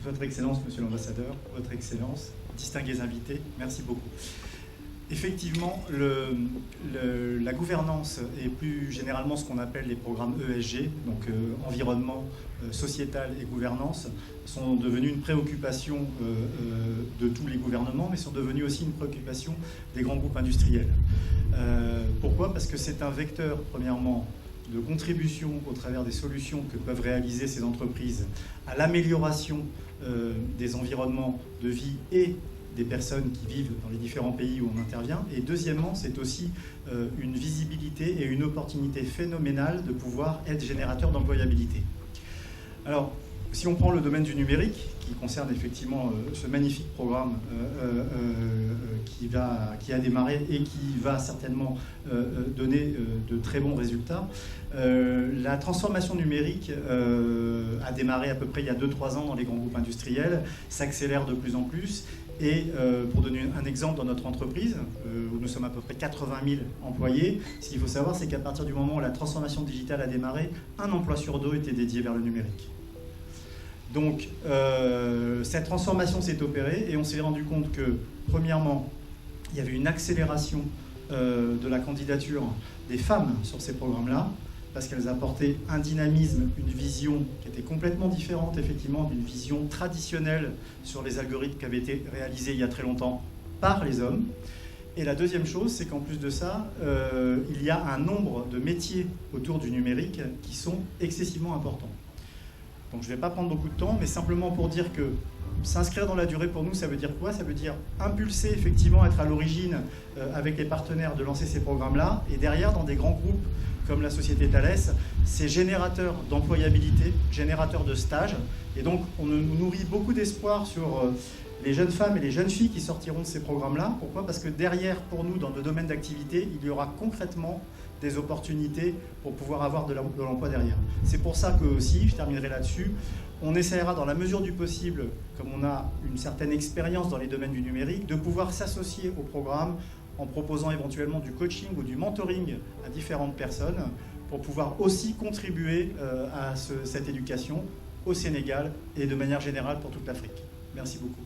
Votre Excellence, Monsieur l'Ambassadeur, Votre Excellence, distingués invités, merci beaucoup. Effectivement, la gouvernance et plus généralement ce qu'on appelle les programmes ESG, donc environnement, sociétal et gouvernance, sont devenus une préoccupation de tous les gouvernements, mais sont devenus aussi une préoccupation des grands groupes industriels. Pourquoi ? Parce que c'est un vecteur, premièrement, de contribution au travers des solutions que peuvent réaliser ces entreprises à l'amélioration des environnements de vie et des personnes qui vivent dans les différents pays où on intervient. Et deuxièmement, c'est aussi une visibilité et une opportunité phénoménale de pouvoir être générateur d'employabilité. Alors, si on prend le domaine du numérique, qui concerne effectivement ce magnifique programme qui a démarré et qui va certainement donner de très bons résultats, la transformation numérique a démarré à peu près il y a 2-3 ans dans les grands groupes industriels, s'accélère de plus en plus. Et pour donner un exemple, dans notre entreprise, où nous sommes à peu près 80 000 employés, ce qu'il faut savoir, c'est qu'à partir du moment où la transformation digitale a démarré, un emploi sur 2 était dédié vers le numérique. Donc, cette transformation s'est opérée et on s'est rendu compte que, premièrement, il y avait une accélération de la candidature des femmes sur ces programmes-là, parce qu'elles apportaient un dynamisme, une vision qui était complètement différente, effectivement, d'une vision traditionnelle sur les algorithmes qui avaient été réalisés il y a très longtemps par les hommes. Et la deuxième chose, c'est qu'en plus de ça, il y a un nombre de métiers autour du numérique qui sont excessivement importants. Donc je ne vais pas prendre beaucoup de temps, mais simplement pour dire que s'inscrire dans la durée pour nous, ça veut dire quoi ? Ça veut dire impulser, effectivement, être à l'origine avec les partenaires de lancer ces programmes-là, et derrière, dans des grands groupes comme la société Thales, c'est générateur d'employabilité, générateur de stages, et donc on nous nourrit beaucoup d'espoir sur les jeunes femmes et les jeunes filles qui sortiront de ces programmes-là. Pourquoi ? Parce que derrière, pour nous, dans nos domaines d'activité, il y aura concrètement des opportunités pour pouvoir avoir de l'emploi derrière. C'est pour ça que aussi, je terminerai là-dessus, on essaiera dans la mesure du possible, comme on a une certaine expérience dans les domaines du numérique, de pouvoir s'associer au programme en proposant éventuellement du coaching ou du mentoring à différentes personnes pour pouvoir aussi contribuer à cette éducation au Sénégal et de manière générale pour toute l'Afrique. Merci beaucoup.